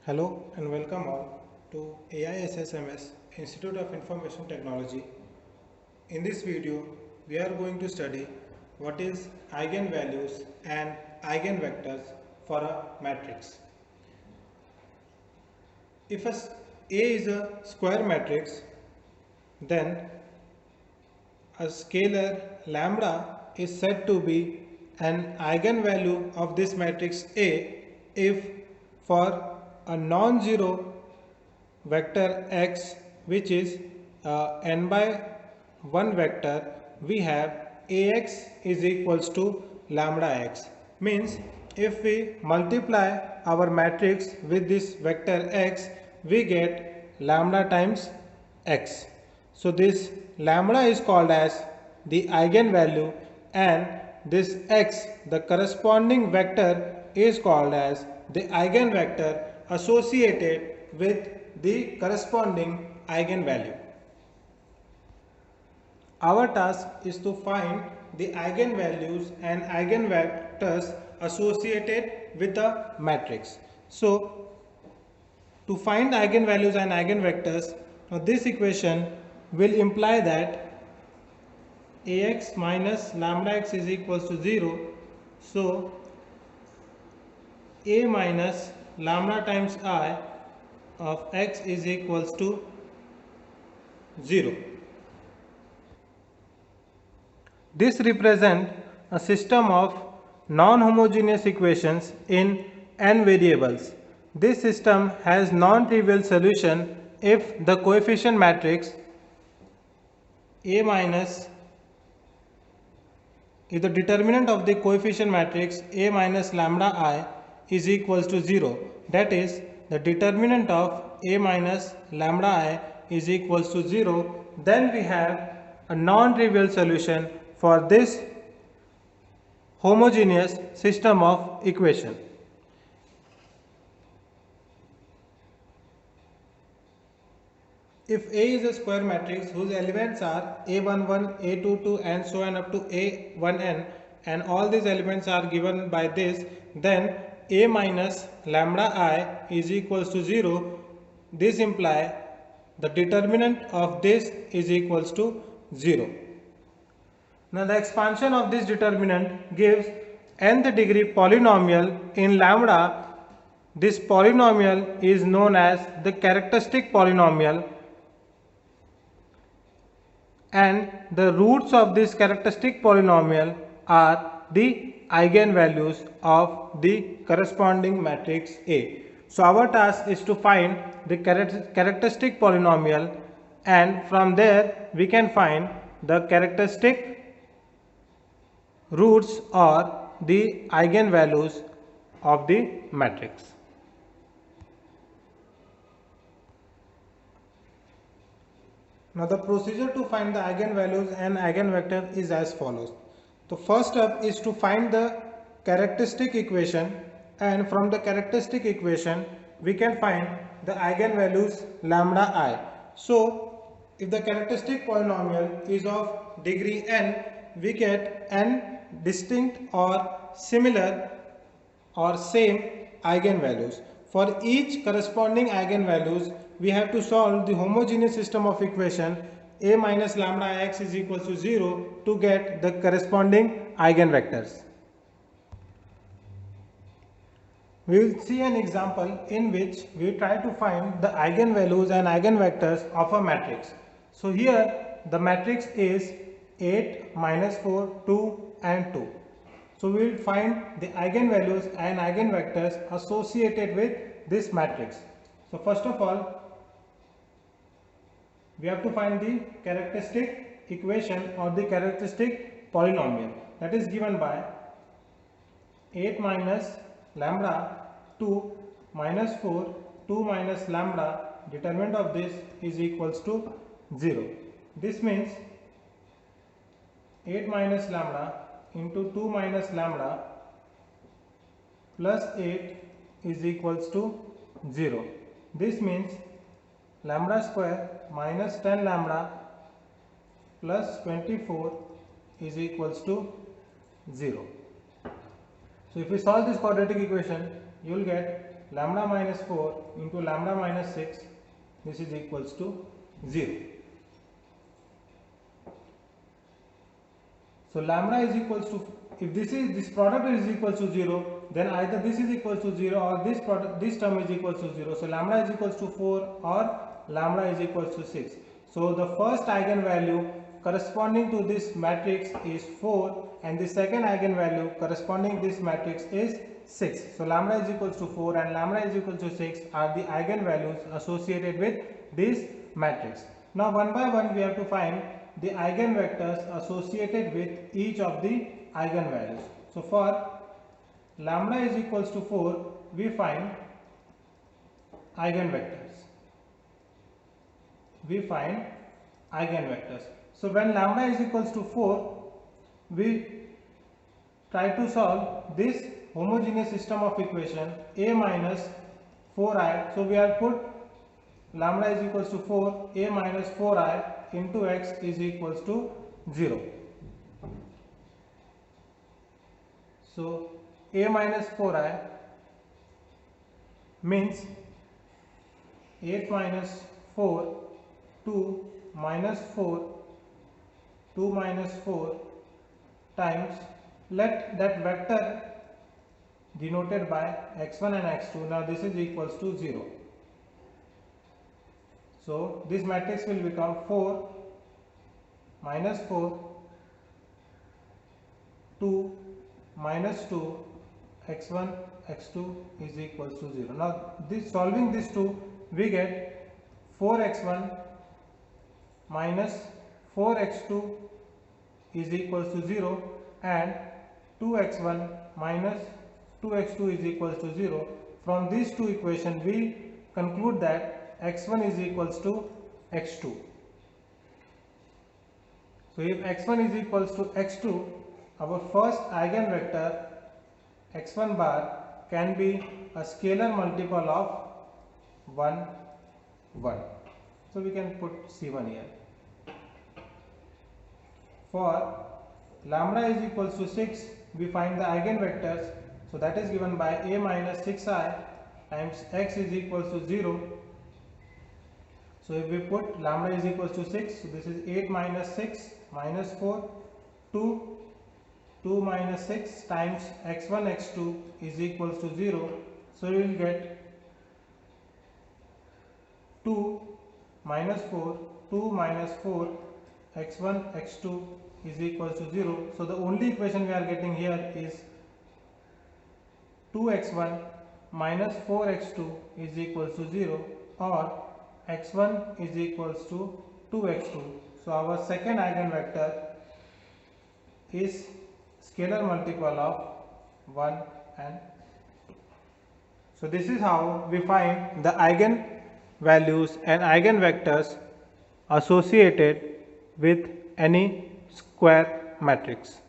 Hello and welcome all to AISSMS Institute of Information Technology. In this video, we are going to study what is eigenvalues and eigenvectors for a matrix. If A is a square matrix, then a scalar lambda is said to be an eigenvalue of this matrix A if for a non-zero vector x which is n by 1 vector, we have Ax is equals to lambda x. Means if we multiply our matrix with this vector x, we get lambda times x. So this lambda is called as the eigenvalue and this x, the corresponding vector, is called as the eigenvector associated with the corresponding eigenvalue. Our task is to find the eigenvalues and eigenvectors associated with the matrix. So, to find eigenvalues and eigenvectors, this equation will imply that Ax minus lambda x is equals to 0. So, A minus lambda times I of x is equals to 0. This represents a system of non-homogeneous equations in n variables. This system has non-trivial solution if the coefficient matrix A minus if the determinant of the coefficient matrix A minus lambda I is equals to 0. That is, the determinant of A minus lambda I is equals to 0. Then we have a non-trivial solution for this homogeneous system of equation. If A is a square matrix whose elements are A11, A22 and so on up to A1n, and all these elements are given by this, then A minus lambda I is equals to 0. This implies the determinant of this is equals to 0. Now the expansion of this determinant gives nth degree polynomial in lambda. This polynomial is known as the characteristic polynomial, and the roots of this characteristic polynomial are the eigenvalues of the corresponding matrix A. So our task is to find the characteristic polynomial, and from there we can find the characteristic roots or the eigenvalues of the matrix. Now the procedure to find the eigenvalues and eigenvector is as follows. The first step is to find the characteristic equation, and from the characteristic equation we can find the eigenvalues lambda I. So if the characteristic polynomial is of degree n, we get n distinct or similar or same eigenvalues. For each corresponding eigenvalues, we have to solve the homogeneous system of equation A minus lambda x is equals to 0 to get the corresponding eigenvectors. We will see an example in which we try to find the eigenvalues and eigenvectors of a matrix. So here the matrix is 8, minus 4, 2 and 2. So we will find the eigenvalues and eigenvectors associated with this matrix. So first of all, we have to find the characteristic equation or the characteristic polynomial, that is given by 8 minus lambda 2 minus 4 2 minus lambda, determinant of this is equals to 0. This means 8 minus lambda into 2 minus lambda plus 8 is equals to 0. This means lambda square minus 10 lambda plus 24 is equals to 0. So if we solve this quadratic equation, you will get lambda minus 4 into lambda minus 6, this is equals to 0. So lambda is equals to, if this product is equal to 0, then either this is equal to 0 or this term is equal to 0. So lambda is equals to 4 or lambda is equals to 6. So the first eigenvalue corresponding to this matrix is 4 and the second eigenvalue corresponding to this matrix is 6. So lambda is equals to 4 and lambda is equal to 6 are the eigenvalues associated with this matrix. Now one by one we have to find the eigenvectors associated with each of the eigenvalues. So for lambda is equals to 4, we find eigenvectors. So when lambda is equals to 4, we try to solve this homogeneous system of equation a minus 4i. So we have put lambda is equals to 4, a minus 4i into x is equals to 0. So a minus 4i means 8 minus 4, 2 minus 4, 2 minus 4 times, let that vector denoted by x1 and x2, now this is equals to 0. So this matrix will become 4 minus 4, 2 minus 2, x1, x2 is equals to 0. Now solving this 2, we get 4x1 minus 4x2 is equals to 0 and 2x1 minus 2x2 is equals to 0. From these two equations we conclude that x1 is equals to x2. So if x1 is equals to x2, our first eigenvector x1 bar can be a scalar multiple of 1, 1. So we can put C1 here. For lambda is equals to 6, we find the eigenvectors. So that is given by a minus 6i times x is equals to 0. So if we put lambda is equals to 6, so this is 8 minus 6 minus 4, 2, 2 minus 6 times x1 x2 is equals to 0. So we will get 2 minus 4, 2 minus 4, x1 x2 is equals to 0. So the only equation we are getting here is 2x1 minus 4x2 is equals to 0 or x1 is equals to 2x2. So our second eigenvector is scalar multiple of 1 and 2. So this is how we find the eigenvalues and eigenvectors associated with any square matrix.